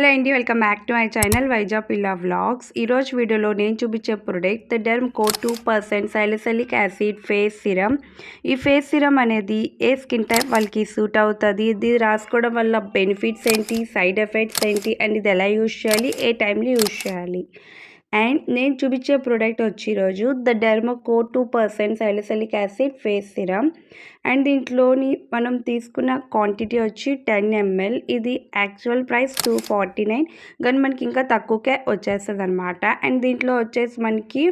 Hello అండి, welcome back to my channel Vizag Pilla vlogs. ఈరోజు వీడియోలో నేను చూపించే product the Derm Co 2% salicylic acid face serum. ఈ ఫేస్ సిరమ్ అనేది ఏ స్కిన్ టైప్ వాళ్ళకి సూట్ అవుతుంది, ఇది రాసుకోవడం వల్ల బెనిఫిట్స్ ఏంటి, సైడ్ ఎఫెక్ట్స్ ఏంటి, అండ్ ఇది ఎలా యూజ్ చేయాలి, ఏ టైంలో యూజ్ చేయాలి. అండ్ నేను చూపించే ప్రోడక్ట్ వచ్చి ఈరోజు the Derm Co 2% salicylic acid face serum. And దీంట్లోని మనం తీసుకున్న క్వాంటిటీ వచ్చి 10 ml. ఇది యాక్చువల్ ప్రైస్ 249, కానీ మనకి ఇంకా తక్కువకే వచ్చేస్తుంది అనమాట. అండ్ దీంట్లో వచ్చేసి మనకి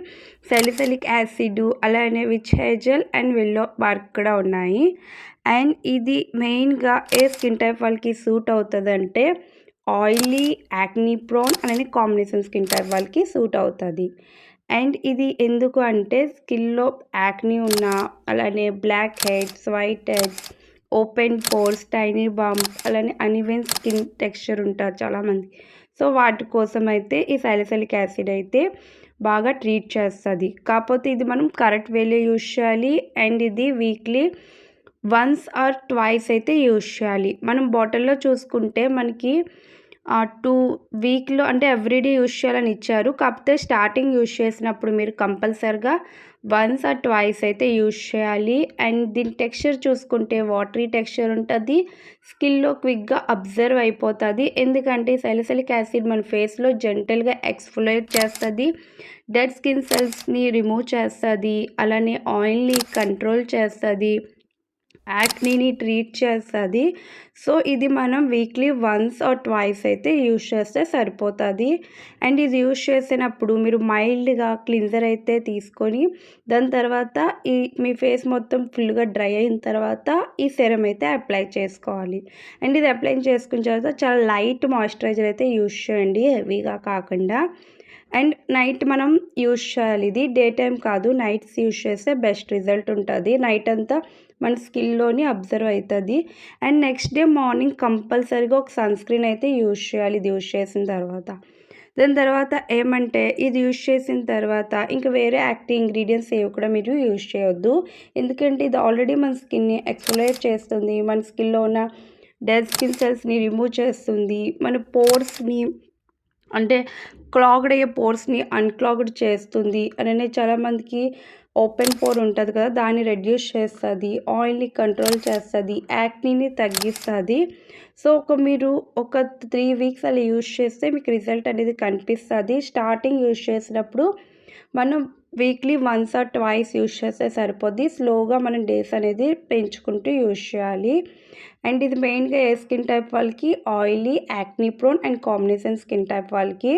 సాలిసిలిక్ యాసిడ్, అలానే witch hazel and willow bark కూడా ఉన్నాయి. అండ్ ఇది మెయిన్గా ఏ స్కిన్ టైప్ వాళ్ళకి సూట్ అవుతుంది అంటే ఆయిలీ, యాక్నీ ప్రోన్ అలానే కాంబినేషన్ స్కిన్ టైప్ వాళ్ళకి సూట్ అవుతుంది. అండ్ ఇది ఎందుకు అంటే స్కిన్లో యాక్నీ ఉన్న, అలానే blackheads, whiteheads, open pores, tiny bump, అలానే అన్ఈవెన్ స్కిన్ టెక్స్చర్ ఉంటారు చాలామంది. సో వాటి కోసం అయితే ఈ సాలిసిలిక్ యాసిడ్ అయితే బాగా ట్రీట్ చేస్తుంది. కాకపోతే ఇది మనం కరెక్ట్ వేలో యూజ్ చేయాలి. అండ్ ఇది వీక్లీ వన్స్ ఆర్ ట్వైస్ అయితే యూజ్ చేయాలి. మనం బాటిల్లో చూసుకుంటే మనకి 2 వీక్లో అంటే ఎవ్రీడే యూజ్ చేయాలని ఇచ్చారు. కాకపోతే స్టార్టింగ్ యూజ్ చేసినప్పుడు మీరు కంపల్సరిగా వన్స్ ఆర్ ట్వైస్ అయితే యూజ్ చేయాలి. అండ్ దీని టెక్స్చర్ చూసుకుంటే వాటరీ టెక్స్చర్ ఉంటుంది, స్కిన్లో క్విక్గా అబ్జర్వ్ అయిపోతుంది. ఎందుకంటే సాలిసిలిక్ యాసిడ్ మన ఫేస్లో జెంటల్గా ఎక్స్ఫోలియేట్ చేస్తుంది, డెడ్ స్కిన్ సెల్స్ని రిమూవ్ చేస్తుంది, అలానే ఆయిల్ని కంట్రోల్ చేస్తుంది, యాక్నీని ట్రీట్ చేస్తుంది. సో ఇది మనం వీక్లీ వన్స్ ఆర్ ట్వైస్ అయితే యూజ్ చేస్తే సరిపోతుంది. అండ్ ఇది యూజ్ చేసినప్పుడు మీరు మైల్డ్గా క్లిన్జర్ అయితే తీసుకొని దాని తర్వాత మీ ఫేస్ మొత్తం ఫుల్గా డ్రై అయిన తర్వాత ఈ సెరం అయితే అప్లై చేసుకోవాలి. అండ్ ఇది అప్లై చేసుకున్న తర్వాత చాలా లైట్ మాయిశ్చరైజర్ అయితే యూజ్ చేయండి, హెవీగా కాకుండా. అండ్ నైట్ మనం యూజ్ చేయాలి, ఇది డే టైం కాదు, నైట్స్ యూజ్ చేస్తే బెస్ట్ రిజల్ట్ ఉంటుంది. నైట్ అంతా మన స్కిన్లోని అబ్జర్వ్ అవుతుంది. అండ్ నెక్స్ట్ డే మార్నింగ్ కంపల్సరీగా ఒక సన్ స్క్రీన్ అయితే యూజ్ చేయాలి ఇది యూజ్ చేసిన తర్వాత. దాని తర్వాత ఏమంటే ఇది యూజ్ చేసిన తర్వాత ఇంకా వేరే యాక్టివ్ ఇంగ్రీడియంట్స్ ఏవి కూడా మీరు యూజ్ చేయొద్దు. ఎందుకంటే ఇది ఆల్రెడీ మన స్కిన్ని ఎక్స్ఫోలియేట్ చేస్తుంది, మన స్కిన్లో ఉన్న డెడ్ స్కిన్ సెల్స్ని రిమూవ్ చేస్తుంది, మన పోర్స్ని అంటే క్లాగ్డ్ అయ్యే పోర్స్ని అన్క్లాగ్డ్ చేస్తుంది. అలానే చాలామందికి ఓపెన్ పోర్ ఉంటుంది కదా, దాన్ని రెడ్యూస్ చేస్తుంది, ఆయిల్ని కంట్రోల్ చేస్తుంది, యాక్నీని తగ్గిస్తుంది. సో మీరు ఒక 3 వీక్స్ అలా యూజ్ చేస్తే మీకు రిజల్ట్ అనేది కనిపిస్తుంది. స్టార్టింగ్ యూజ్ చేసినప్పుడు మనం weekly once or twice use చేస్తే సరిపోద్ది. స్లోగా మనం డేస్ అనేది పెంచుకుంటూ యూజ్ చేయాలి. అండ్ ఇది మెయిన్గా ఏ స్కిన్ టైప్ వాళ్ళకి oily, acne prone and combination skin type వాళ్ళకి,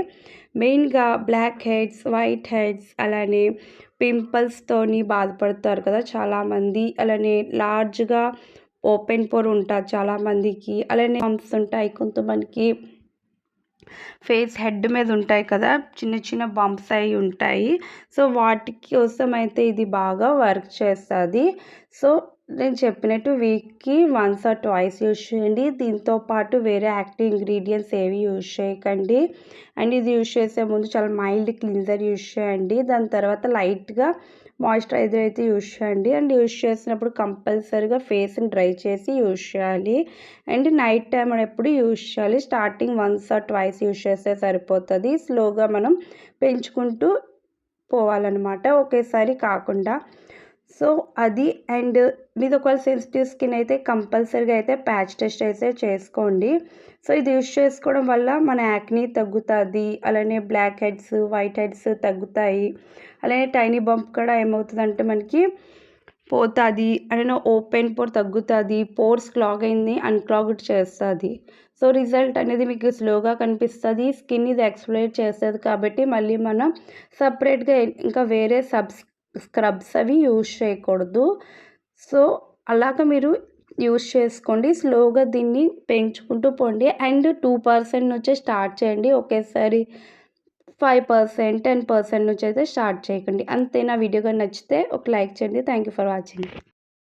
మెయిన్గా బ్లాక్ హెడ్స్, వైట్ హెడ్స్, అలానే పింపుల్స్తోని బాధపడతారు కదా చాలామంది, అలానే లార్జ్గా ఓపెన్ పోర్ ఉంటుంది చాలామందికి, అలానే బంప్స్ ఉంటాయి కొంతమందికి, ఫేస్ హెడ్ మీద ఉంటాయి కదా చిన్న చిన్న బంప్స్ అయి ఉంటాయి. సో వాటి కోసం అయితే ఇది బాగా వర్క్ చేస్తుంది. సో నేను చెప్పినట్టు వీక్కి వన్స్ ఆర్ ట్వైస్ యూజ్ చేయండి. దీంతో పాటు వేరే యాక్టివ్ ఇంగ్రీడియంట్స్ ఏవి యూజ్ చేయకండి. అండ్ ఇది యూజ్ చేసే ముందు చాలా మైల్డ్ క్లిన్జర్ యూజ్ చేయండి. దాని తర్వాత లైట్గా మాయిశ్చరైజర్ అయితే యూజ్ చేయండి. అండ్ యూజ్ చేసినప్పుడు కంపల్సరీగా ఫేస్ని డ్రై చేసి యూజ్ చేయాలి. అండ్ నైట్ టైం ఎప్పుడు యూజ్ చేయాలి, starting once or twice use చేస్తే సరిపోతుంది. స్లోగా మనం పెంచుకుంటూ పోవాలన్నమాట, ఒకేసారి కాకుండా. సో అది. అండ్ మీది ఒకవేళ సెన్సిటివ్ స్కిన్ అయితే కంపల్సరీగా అయితే ప్యాచ్ టెస్ట్ అయితే చేసుకోండి. సో ఇది యూజ్ చేసుకోవడం వల్ల మన యాక్నీ తగ్గుతుంది, అలానే బ్లాక్ హెడ్స్, వైట్ హెడ్స్ తగ్గుతాయి, అలానే టైనీ బంప్ కూడా ఏమవుతుందంటే మనకి పోతుంది, అలానే ఓపెన్ పోర్ తగ్గుతుంది, పోర్స్ క్లాగ్ అయింది అన్క్లాగ్డ్ చేస్తుంది. సో రిజల్ట్ అనేది మీకు స్లోగా కనిపిస్తుంది. స్కిన్ ఇది ఎక్స్ఫోలియేట్ చేస్తుంది కాబట్టి మళ్ళీ మనం సపరేట్గా ఇంకా వేరే స్క్రబ్స్ అవి యూజ్ చేయకూడదు. సో అలాగ మీరు యూజ్ చేసుకోండి, స్లోగా దీన్ని పెంచుకుంటూ పోండి. అండ్ 2% నుంచే స్టార్ట్ చేయండి, ఒకేసారి 5%, 10% నుంచి అయితే స్టార్ట్ చేయకండి. అంతే. నా వీడియో కానీ నచ్చితే ఒక లైక్ చేయండి. Thank you for watching.